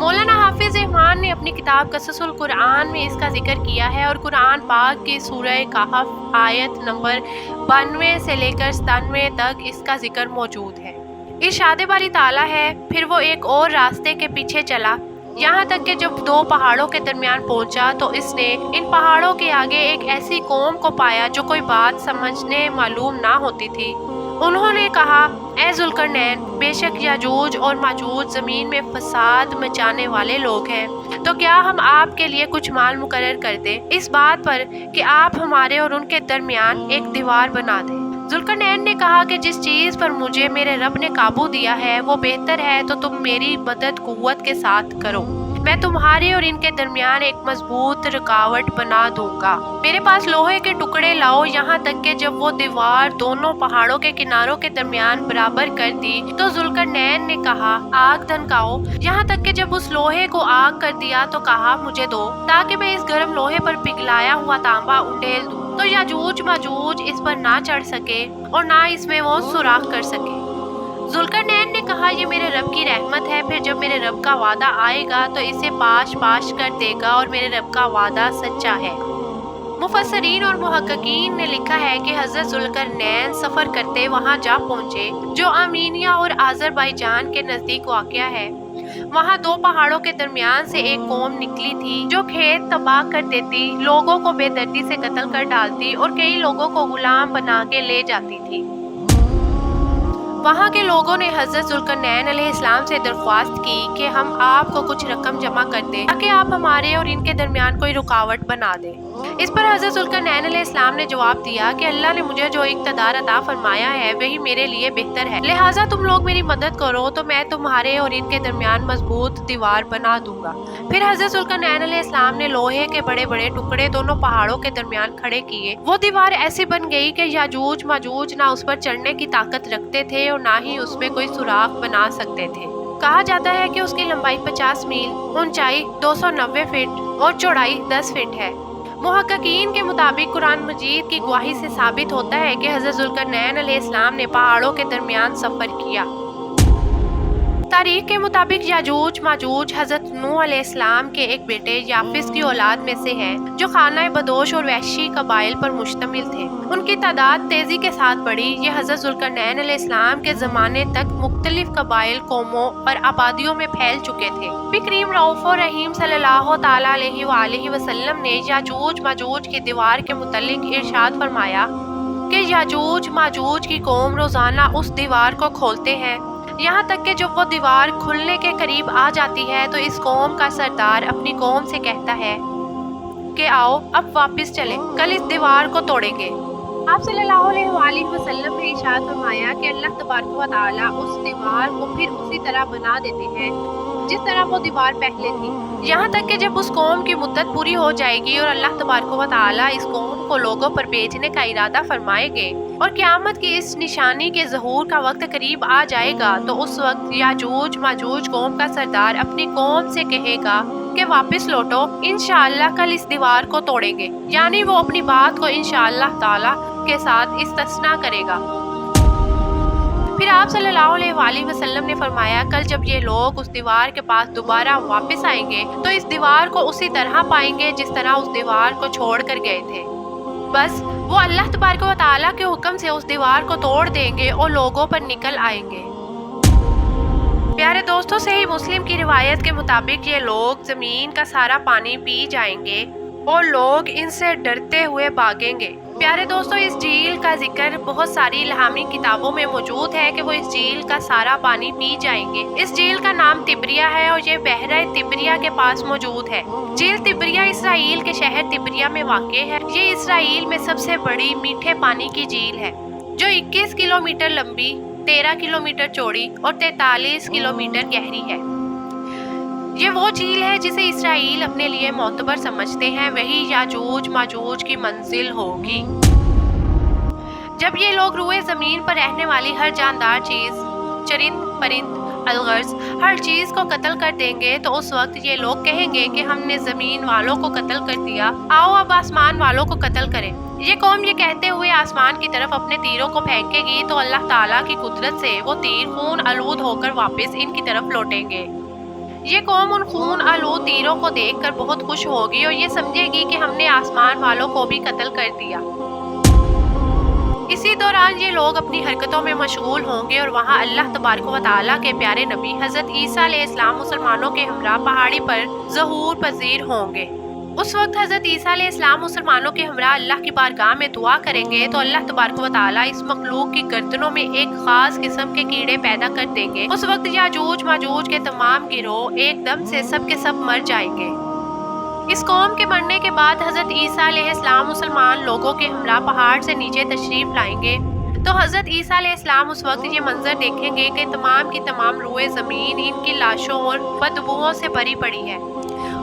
مولانا حافظ رحمان نے اپنی کتاب قصص القرآن میں اس کا ذکر کیا ہے اور قرآن پاک کی سورہ کہف آیت نمبر 92 سے لے کر 97 تک اس کا ذکر موجود ہے۔ ارشاد باری تعالیٰ ہے، پھر وہ ایک اور راستے کے پیچھے چلا، یہاں تک کہ جب دو پہاڑوں کے درمیان پہنچا تو اس نے ان پہاڑوں کے آگے ایک ایسی قوم کو پایا جو کوئی بات سمجھنے معلوم نہ ہوتی تھی۔ انہوں نے کہا، اے ذوالقرنین، بے شک یاجوج اور ماجوج زمین میں فساد مچانے والے لوگ ہیں، تو کیا ہم آپ کے لیے کچھ مال مقرر کر دیں اس بات پر کہ آپ ہمارے اور ان کے درمیان ایک دیوار بنا دیں؟ ذوالقرنین نے کہا کہ جس چیز پر مجھے میرے رب نے قابو دیا ہے وہ بہتر ہے، تو تم میری مدد قوت کے ساتھ کرو، میں تمہارے اور ان کے درمیان ایک مضبوط رکاوٹ بنا دوں گا۔ میرے پاس لوہے کے ٹکڑے لاؤ، یہاں تک کہ جب وہ دیوار دونوں پہاڑوں کے کناروں کے درمیان برابر کر دی تو ذوالقرنین نے کہا، آگ دھنکاؤ، یہاں تک کہ جب اس لوہے کو آگ کر دیا تو کہا، مجھے دو تاکہ میں اس گرم لوہے پر پگھلایا ہوا تانبا انڈیل دوں، تو یاجوج ماجوج اس پر نہ چڑھ سکے اور نہ اس میں وہ سوراخ کر سکے۔ ذوالقرنین نے کہا، یہ میرے رب کی رحمت ہے، پھر جب میرے رب کا وعدہ آئے گا تو اسے پاش پاش کر دے گا، اور میرے رب کا وعدہ سچا ہے۔ مفسرین اور محققین نے لکھا ہے کہ حضرت ذوالقرنین سفر کرتے وہاں جا پہنچے جو آرمینیا اور آذربائیجان کے نزدیک واقع ہے۔ وہاں دو پہاڑوں کے درمیان سے ایک قوم نکلی تھی جو کھیت تباہ کر دیتی، لوگوں کو بے دردی سے قتل کر ڈالتی اور کئی لوگوں کو غلام بنا کے لے جاتی تھی۔ وہاں کے لوگوں نے حضرت ذوالقرنین علیہ السلام سے درخواست کی کہ ہم آپ کو کچھ رقم جمع کر دیں تاکہ آپ ہمارے اور ان کے درمیان کوئی رکاوٹ بنا دیں۔ اس پر حضرت ذوالقرنین علیہ السلام نے جواب دیا کہ اللہ نے مجھے جو اقتدار عطا فرمایا ہے وہی میرے لیے بہتر ہے، لہٰذا تم لوگ میری مدد کرو تو میں تمہارے اور ان کے درمیان مضبوط دیوار بنا دوں گا۔ پھر حضرت ذوالقرنین علیہ السلام نے لوہے کے بڑے بڑے ٹکڑے دونوں پہاڑوں کے درمیان کھڑے کیے۔ وہ دیوار ایسی بن گئی کہ یاجوج ماجوج نہ اس پر چڑھنے کی طاقت رکھتے تھے اور نہ ہی اس میں کوئی سوراخ بنا سکتے تھے۔ کہا جاتا ہے کہ اس کی لمبائی 50 میل، اونچائی 290 فٹ اور چوڑائی 10 فٹ ہے۔ محققین کے مطابق قرآن مجید کی گواہی سے ثابت ہوتا ہے کہ حضرت ذوالقرنین علیہ السلام نے پہاڑوں کے درمیان سفر کیا۔ تاریخ کے مطابق یاجوج ماجوج حضرت نوح علیہ السلام کے ایک بیٹے یافس کی اولاد میں سے ہیں جو خانہ بدوش اور وحشی قبائل پر مشتمل تھے۔ ان کی تعداد تیزی کے ساتھ بڑھی۔ یہ حضرت ذوالقرنین علیہ السلام کے زمانے تک مختلف قبائل، قوموں اور آبادیوں میں پھیل چکے تھے۔ نبی کریم رؤوف رحیم صلی اللہ تعالیٰ علیہ وآلہ وسلم نے یاجوج ماجوج کی دیوار کے متعلق ارشاد فرمایا کہ یاجوج ماجوج کی قوم روزانہ اس دیوار کو کھولتے ہیں، یہاں تک کہ جب وہ دیوار کھلنے کے قریب آ جاتی ہے تو اس قوم کا سردار اپنی قوم سے کہتا ہے کہ آؤ اب واپس چلیں، کل اس دیوار کو توڑیں گے۔ آپ صلی اللہ علیہ وآلہ وسلم نے ارشاد فرمایا کہ اللہ تبارک و تعالیٰ اس دیوار کو پھر اسی طرح بنا دیتے ہیں جس طرح وہ دیوار پہلے تھی، یہاں تک کہ جب اس قوم کی مدت پوری ہو جائے گی اور اللہ تبارک و تعالیٰ اس قوم کو لوگوں پر بھیجنے کا ارادہ فرمائیں گے اور قیامت کی اس نشانی کے ظہور کا وقت قریب آ جائے گا، تو اس وقت یاجوج ماجوج قوم کا سردار اپنی قوم سے کہے گا کہ واپس لوٹو، انشاءاللہ کل اس دیوار کو توڑیں گے، یعنی وہ اپنی بات کو انشاءاللہ تعالیٰ کے ساتھ استثناء کرے گا۔ پھر آپ صلی اللہ علیہ وآلہ وسلم نے فرمایا، کل جب یہ لوگ اس دیوار کے پاس دوبارہ واپس آئیں گے تو اس دیوار کو اسی طرح پائیں گے جس طرح اس دیوار کو چھوڑ کر گئے تھے، بس وہ اللہ تبارک و تعالیٰ کے حکم سے اس دیوار کو توڑ دیں گے اور لوگوں پر نکل آئیں گے۔ پیارے دوستوں، صحیح مسلم کی روایت کے مطابق یہ لوگ زمین کا سارا پانی پی جائیں گے اور لوگ ان سے ڈرتے ہوئے بھاگیں گے۔ پیارے دوستوں، اس جھیل کا ذکر بہت ساری الہامی کتابوں میں موجود ہے کہ وہ اس جھیل کا سارا پانی پی جائیں گے۔ اس جھیل کا نام تبریہ ہے اور یہ بحیرہ تبریہ کے پاس موجود ہے۔ جھیل تبریہ اسرائیل کے شہر تبریہ میں واقع ہے۔ یہ اسرائیل میں سب سے بڑی میٹھے پانی کی جھیل ہے جو 21 کلومیٹر لمبی، 13 کلومیٹر چوڑی اور 43 کلومیٹر گہری ہے۔ یہ وہ جھیل ہے جسے اسرائیل اپنے لیے معتبر سمجھتے ہیں، وہی یاجوج ماجوج کی منزل ہوگی۔ جب یہ لوگ روئے زمین پر رہنے والی ہر جاندار چیز، چرند پرند، الغرض ہر چیز کو قتل کر دیں گے تو اس وقت یہ لوگ کہیں گے کہ ہم نے زمین والوں کو قتل کر دیا، آؤ اب آسمان والوں کو قتل کریں۔ یہ قوم یہ کہتے ہوئے آسمان کی طرف اپنے تیروں کو پھینکے گی تو اللہ تعالیٰ کی قدرت سے وہ تیر خون آلود ہو کر واپس ان کی طرف لوٹیں گے۔ یہ قوم ان خون آلود تیروں کو دیکھ کر بہت خوش ہوگی اور یہ سمجھے گی کہ ہم نے آسمان والوں کو بھی قتل کر دیا۔ اسی دوران یہ لوگ اپنی حرکتوں میں مشغول ہوں گے اور وہاں اللہ تبارک و تعالیٰ کے پیارے نبی حضرت عیسیٰ علیہ السلام مسلمانوں کے ہمراہ پہاڑی پر ظہور پذیر ہوں گے۔ اس وقت حضرت عیسیٰ علیہ السلام مسلمانوں کے ہمراہ اللہ کی بارگاہ میں دعا کریں گے تو اللہ تبارک و تعالیٰ اس مخلوق کی گردنوں میں ایک خاص قسم کے کیڑے پیدا کر دیں گے۔ اس وقت یاجوج ماجوج کے تمام گروہ ایک دم سے سب کے سب مر جائیں گے۔ اس قوم کے مرنے کے بعد حضرت عیسیٰ علیہ السلام مسلمان لوگوں کے ہمراہ پہاڑ سے نیچے تشریف لائیں گے تو حضرت عیسیٰ علیہ السلام اس وقت یہ منظر دیکھیں گے کہ تمام کی تمام روئے زمین ان کی لاشوں اور بدبوؤں سے بھری پڑی ہے۔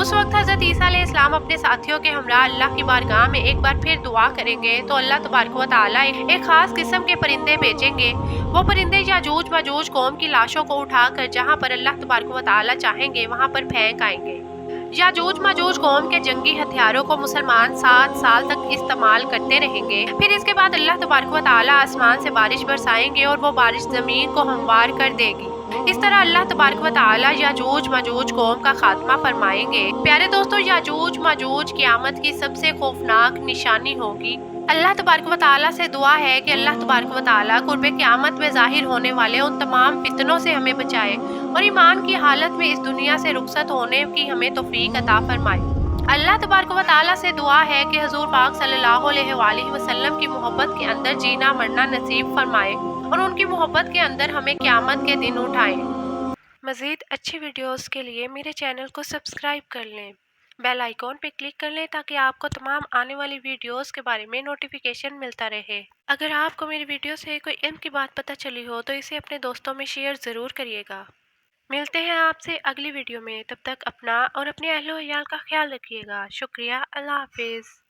اس وقت حضرت عیسیٰ علیہ السلام اپنے ساتھیوں کے ہمراہ اللہ کی بارگاہ میں ایک بار پھر دعا کریں گے تو اللہ تبارک و تعالیٰ ایک خاص قسم کے پرندے بھیجیں گے۔ وہ پرندے یاجوج ماجوج قوم کی لاشوں کو اٹھا کر جہاں پر اللہ تبارک و تعالیٰ چاہیں گے وہاں پر پھینک آئیں گے۔ یاجوج ماجوج قوم کے جنگی ہتھیاروں کو مسلمان 7 سال تک استعمال کرتے رہیں گے۔ پھر اس کے بعد اللہ تبارک و تعالیٰ آسمان سے بارش برسائیں گے اور وہ بارش زمین کو ہموار کر دے گی۔ اس طرح اللہ تبارک و تعالیٰ یاجوج ماجوج قوم کا خاتمہ فرمائیں گے۔ پیارے دوستو، یاجوج ماجوج قیامت کی سب سے خوفناک نشانی ہوگی۔ اللہ تبارک و تعالیٰ سے دعا ہے کہ اللہ تبارک و تعالیٰ قرب قیامت میں ظاہر ہونے والے ان تمام فتنوں سے ہمیں بچائے اور ایمان کی حالت میں اس دنیا سے رخصت ہونے کی ہمیں توفیق عطا فرمائے۔ اللہ تبارک و تعالیٰ سے دعا ہے کہ حضور پاک صلی اللہ علیہ وآلہ وسلم کی محبت کے اندر جینا مرنا نصیب فرمائے اور ان کی محبت کے اندر ہمیں قیامت کے دن اٹھائے۔ مزید اچھی ویڈیوز کے لیے میرے چینل کو سبسکرائب کر لیں، بیل آئیکن پہ کلک کر لیں تاکہ آپ کو تمام آنے والی ویڈیوز کے بارے میں نوٹیفیکیشن ملتا رہے۔ اگر آپ کو میری ویڈیو سے کوئی علم کی بات پتہ چلی ہو تو اسے اپنے دوستوں میں شیئر ضرور کریے گا۔ ملتے ہیں آپ سے اگلی ویڈیو میں، تب تک اپنا اور اپنے اہل و عیال کا خیال رکھیے گا۔ شکریہ، اللہ حافظ۔